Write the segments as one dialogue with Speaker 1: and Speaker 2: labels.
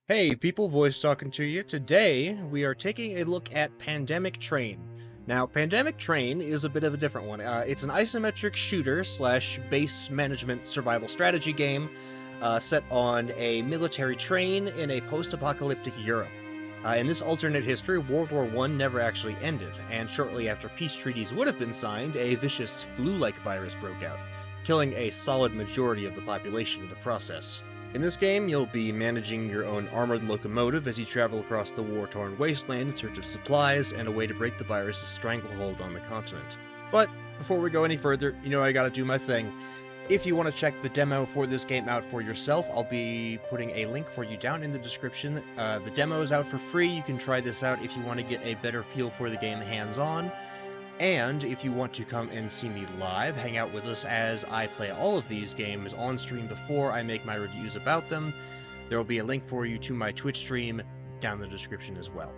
Speaker 1: Hey people, voice talking to you. Today, we are taking a look at Pandemic Train. Now, Pandemic Train is a bit of a different one. It's an isometric shooter slash base management survival strategy game set on a military train in a post-apocalyptic Europe. In this alternate history, World War I never actually ended, and shortly after peace treaties would have been signed, a vicious flu-like virus broke out, killing a solid majority of the population in the process. In this game, you'll be managing your own armored locomotive as you travel across the war-torn wasteland in search of supplies and a way to break the virus's stranglehold on the continent. But before we go any further, I gotta do my thing. If you want to check the demo for this game out for yourself, I'll be putting a link for you down in the description. The demo is out for free. You can try this out if you want to get a better feel for the game hands-on. And if you want to come and see me live, hang out with us as I play all of these games on stream before I make my reviews about them, there will be a link for you to my Twitch stream down in the description as well.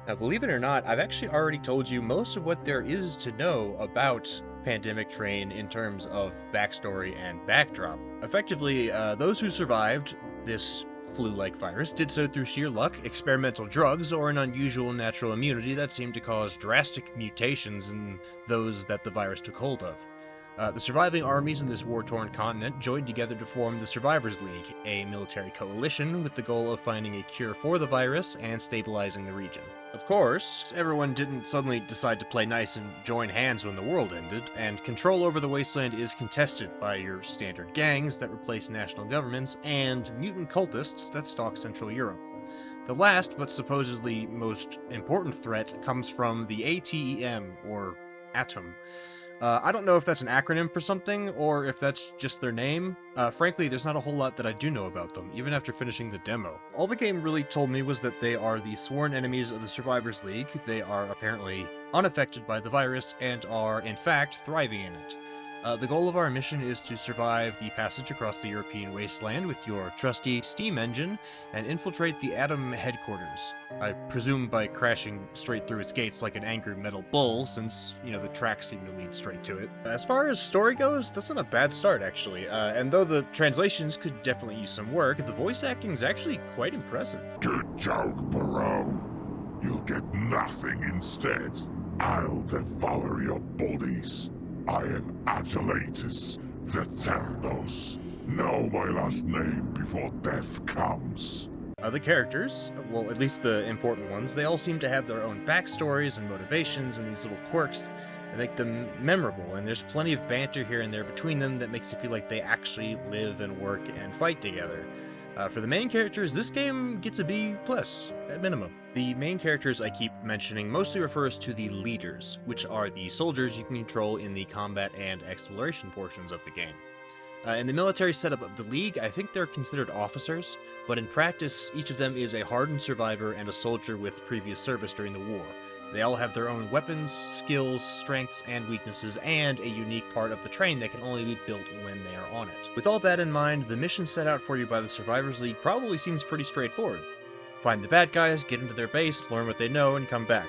Speaker 1: Now, believe it or not, I've actually already told you most of what there is to know about Pandemic Train in terms of backstory and backdrop. Effectively, those who survived this flu-like virus did so through sheer luck, experimental drugs, or an unusual natural immunity that seemed to cause drastic mutations in those that the virus took hold of. The surviving armies in this war-torn continent joined together to form the Survivors League, a military coalition with the goal of finding a cure for the virus and stabilizing the region. Of course, everyone didn't suddenly decide to play nice and join hands when the world ended, and control over the wasteland is contested by your standard gangs that replace national governments and mutant cultists that stalk Central Europe. The last, but supposedly most important threat comes from the ATEM, or Atom. I don't know if that's an acronym for something, or if that's just their name. Frankly, there's not a whole lot that I do know about them, even after finishing the demo. All the game really told me was that they are the sworn enemies of the Survivors League. They are apparently unaffected by the virus, and are, in fact, thriving in it. The goal of our mission is to survive the passage across the European wasteland with your trusty steam engine and infiltrate the Atom headquarters. I presume by crashing straight through its gates like an angry metal bull, since, the tracks seem to lead straight to it. As far as story goes, that's not a bad start, actually. And though the translations could definitely use some work, the voice acting is actually quite impressive.
Speaker 2: Good joke, bro. You'll get nothing instead. I'll devour your bodies. I am Agilatus, the Terdos. Know my last name before death comes.
Speaker 1: The characters, well, at least the important ones, they all seem to have their own backstories and motivations and these little quirks that make them memorable, and there's plenty of banter here and there between them that makes you feel like they actually live and work and fight together. For the main characters, this game gets a B+, at minimum. The main characters I keep mentioning mostly refers to the leaders, which are the soldiers you can control in the combat and exploration portions of the game. In the military setup of the League, I think they're considered officers, but in practice, each of them is a hardened survivor and a soldier with previous service during the war. They all have their own weapons, skills, strengths, and weaknesses, and a unique part of the train that can only be built when they are on it. With all that in mind, the mission set out for you by the Survivors League probably seems pretty straightforward. Find the bad guys, get into their base, learn what they know, and come back.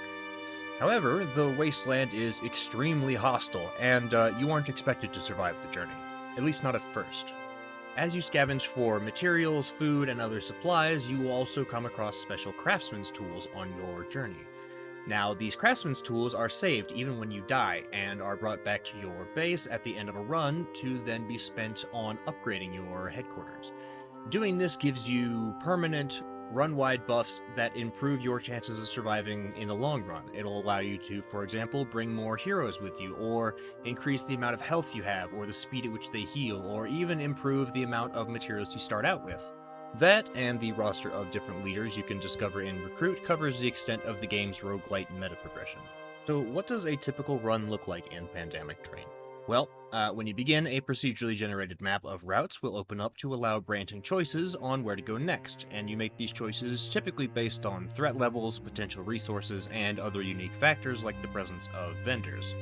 Speaker 1: However, the wasteland is extremely hostile, and you aren't expected to survive the journey. At least not at first. As you scavenge for materials, food, and other supplies, you will also come across special craftsman's tools on your journey. Now, these craftsman's tools are saved even when you die, and are brought back to your base at the end of a run to then be spent on upgrading your headquarters. Doing this gives you permanent, run-wide buffs that improve your chances of surviving in the long run. It'll allow you to, for example, bring more heroes with you, or increase the amount of health you have, or the speed at which they heal, or even improve the amount of materials you start out with. That, and the roster of different leaders you can discover in Recruit, covers the extent of the game's roguelite meta progression. So what does a typical run look like in Pandemic Train? Well, when you begin, a procedurally generated map of routes will open up to allow branching choices on where to go next, and you make these choices typically based on threat levels, potential resources, and other unique factors like the presence of vendors.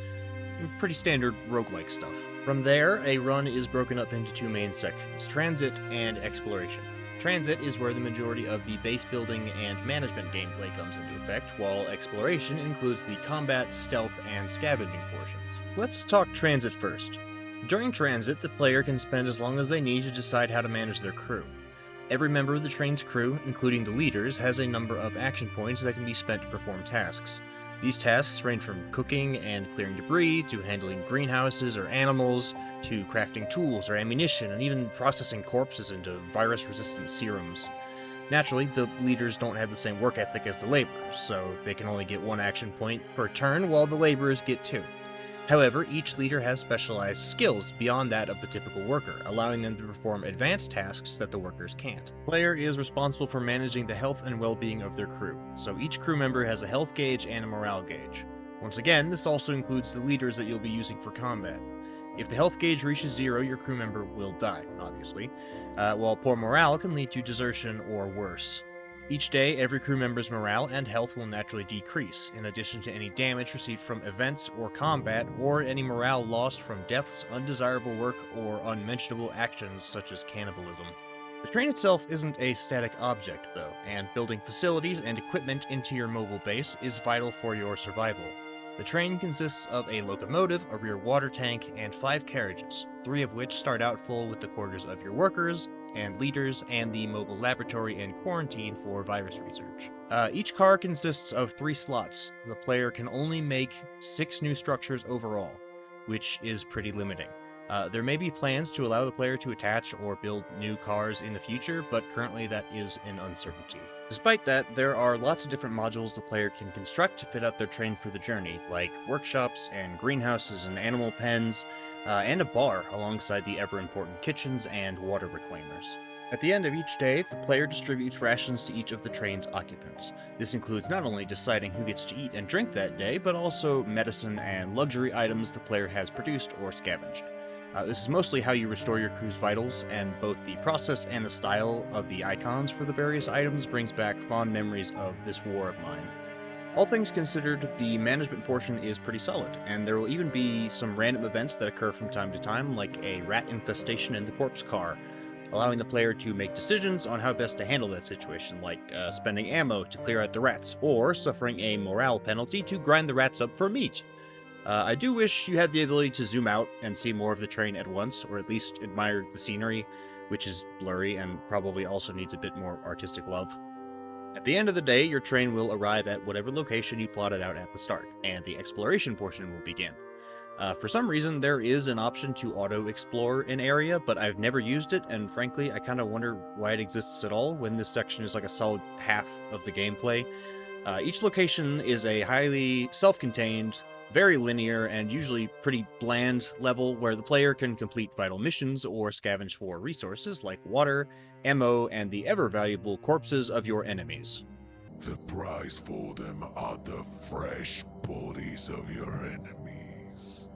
Speaker 1: Pretty standard roguelike stuff. From there, a run is broken up into two main sections, Transit and Exploration. Transit is where the majority of the base building and management gameplay comes into effect, while Exploration includes the combat, stealth, and scavenging portions. Let's talk Transit first. During Transit, the player can spend as long as they need to decide how to manage their crew. Every member of the train's crew, including the leaders, has a number of action points that can be spent to perform tasks. These tasks range from cooking and clearing debris, to handling greenhouses or animals, to crafting tools or ammunition, and even processing corpses into virus-resistant serums. Naturally, the leaders don't have the same work ethic as the laborers, so they can only get one action point per turn, while the laborers get two. However, each leader has specialized skills beyond that of the typical worker, allowing them to perform advanced tasks that the workers can't. The player is responsible for managing the health and well-being of their crew, so each crew member has a health gauge and a morale gauge. Once again, this also includes the leaders that you'll be using for combat. If the health gauge reaches 0, your crew member will die, obviously, while poor morale can lead to desertion or worse. Each day, every crew member's morale and health will naturally decrease, in addition to any damage received from events or combat, or any morale lost from deaths, undesirable work, or unmentionable actions such as cannibalism. The train itself isn't a static object, though, and building facilities and equipment into your mobile base is vital for your survival. The train consists of a locomotive, a rear water tank, and 5 carriages, 3 of which start out full with the quarters of your workers and leaders, and the mobile laboratory and quarantine for virus research. Each car consists of 3 slots. The player can only make 6 new structures overall, which is pretty limiting. There may be plans to allow the player to attach or build new cars in the future, but currently that is an uncertainty. Despite that, there are lots of different modules the player can construct to fit out their train for the journey, like workshops and greenhouses and animal pens, and a bar alongside the ever-important kitchens and water reclaimers. At the end of each day, the player distributes rations to each of the train's occupants. This includes not only deciding who gets to eat and drink that day, but also medicine and luxury items the player has produced or scavenged. This is mostly how you restore your crew's vitals, and both the process and the style of the icons for the various items brings back fond memories of this war of mine. All things considered, the management portion is pretty solid, and there will even be some random events that occur from time to time, like a rat infestation in the corpse car, allowing the player to make decisions on how best to handle that situation, like spending ammo to clear out the rats, or suffering a morale penalty to grind the rats up for meat. I do wish you had the ability to zoom out and see more of the train at once, or at least admire the scenery, which is blurry and probably also needs a bit more artistic love. At the end of the day, your train will arrive at whatever location you plotted out at the start, and the exploration portion will begin. For some reason, there is an option to auto-explore an area, but I've never used it, and frankly, I kind of wonder why it exists at all when this section is like a solid half of the gameplay. Each location is a highly self-contained, very linear, and usually pretty bland level where the player can complete vital missions or scavenge for resources like water, ammo, and the ever-valuable corpses of your enemies.
Speaker 2: The prize for them are the fresh bodies of your enemies.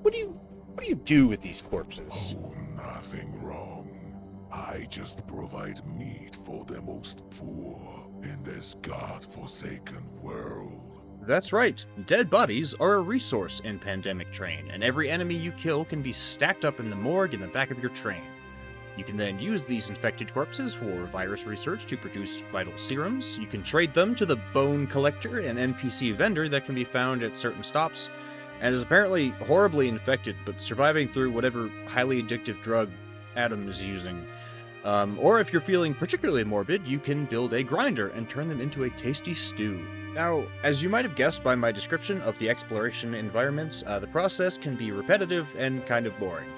Speaker 1: What do you do with these corpses?
Speaker 2: Oh, nothing wrong. I just provide meat for the most poor in this god-forsaken world.
Speaker 1: That's right, dead bodies are a resource in Pandemic Train, and every enemy you kill can be stacked up in the morgue in the back of your train. You can then use these infected corpses for virus research to produce vital serums. You can trade them to the Bone Collector, an NPC vendor that can be found at certain stops, and is apparently horribly infected, but surviving through whatever highly addictive drug Adam is using. Or if you're feeling particularly morbid, you can build a grinder and turn them into a tasty stew. Now, as you might have guessed by my description of the exploration environments, the process can be repetitive and kind of boring.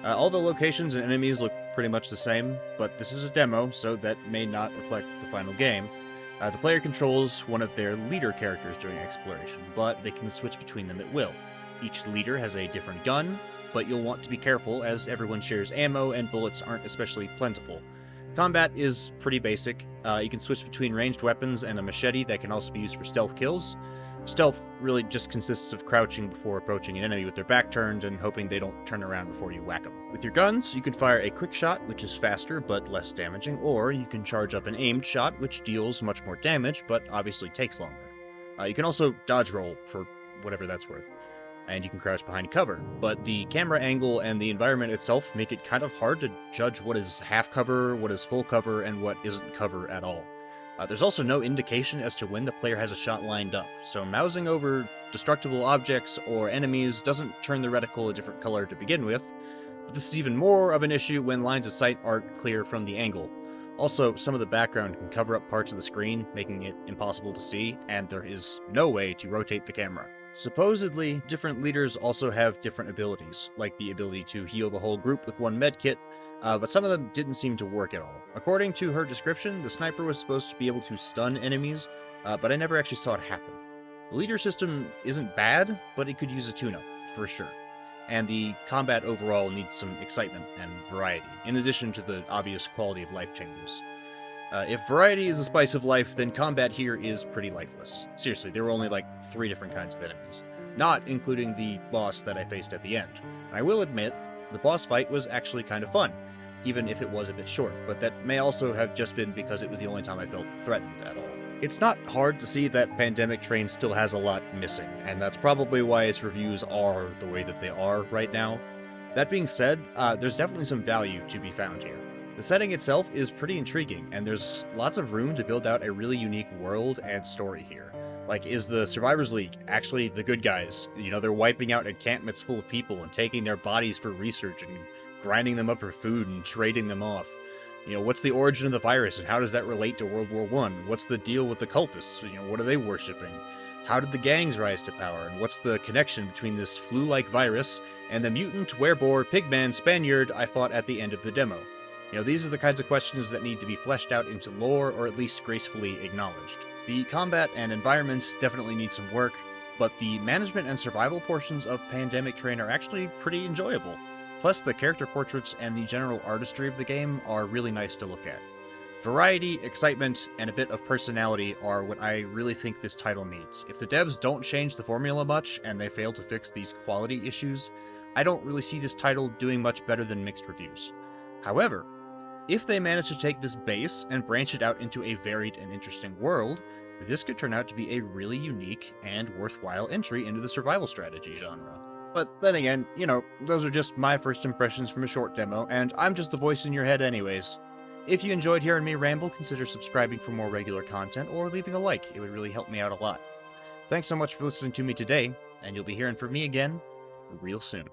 Speaker 1: All the locations and enemies look pretty much the same, but this is a demo, so that may not reflect the final game. The player controls one of their leader characters during exploration, but they can switch between them at will. Each leader has a different gun, but you'll want to be careful as everyone shares ammo and bullets aren't especially plentiful. Combat is pretty basic. You can switch between ranged weapons and a machete that can also be used for stealth kills. Stealth really just consists of crouching before approaching an enemy with their back turned and hoping they don't turn around before you whack them. With your guns, you can fire a quick shot, which is faster but less damaging, or you can charge up an aimed shot, which deals much more damage but obviously takes longer. You can also dodge roll for whatever that's worth, and you can crouch behind cover, but the camera angle and the environment itself make it kind of hard to judge what is half cover, what is full cover, and what isn't cover at all. There's also no indication as to when the player has a shot lined up, so mousing over destructible objects or enemies doesn't turn the reticle a different color to begin with, This is even more of an issue when lines of sight aren't clear from the angle. Also, some of the background can cover up parts of the screen, making it impossible to see, and there is no way to rotate the camera. Supposedly, different leaders also have different abilities, like the ability to heal the whole group with one medkit, but some of them didn't seem to work at all. According to her description, the sniper was supposed to be able to stun enemies, but I never actually saw it happen. The leader system isn't bad, but it could use a tune-up, for sure. And the combat overall needs some excitement and variety, in addition to the obvious quality of life changes. If variety is the spice of life, then combat here is pretty lifeless. Seriously, there were only like 3 different kinds of enemies, not including the boss that I faced at the end. And I will admit, the boss fight was actually kind of fun, even if it was a bit short, but that may also have just been because it was the only time I felt threatened at all. It's not hard to see that Pandemic Train still has a lot missing, and that's probably why its reviews are the way that they are right now. That being said, there's definitely some value to be found here. The setting itself is pretty intriguing, and there's lots of room to build out a really unique world and story here. Like, is the Survivors League actually the good guys? You know, they're wiping out encampments full of people and taking their bodies for research and grinding them up for food and trading them off. You know, what's the origin of the virus and how does that relate to World War I? What's the deal with the cultists? You know, what are they worshipping? How did the gangs rise to power? And what's the connection between this flu-like virus and the mutant, werebore, pigman, Spaniard I fought at the end of the demo? You know, these are the kinds of questions that need to be fleshed out into lore or at least gracefully acknowledged. The combat and environments definitely need some work, but the management and survival portions of Pandemic Train are actually pretty enjoyable. Plus, the character portraits and the general artistry of the game are really nice to look at. Variety, excitement, and a bit of personality are what I really think this title needs. If the devs don't change the formula much, and they fail to fix these quality issues, I don't really see this title doing much better than mixed reviews. However, if they manage to take this base and branch it out into a varied and interesting world, this could turn out to be a really unique and worthwhile entry into the survival strategy genre. But then again, you know, those are just my first impressions from a short demo, and I'm just the voice in your head anyways. If you enjoyed hearing me ramble, consider subscribing for more regular content or leaving a like. It would really help me out a lot. Thanks so much for listening to me today, and you'll be hearing from me again real soon.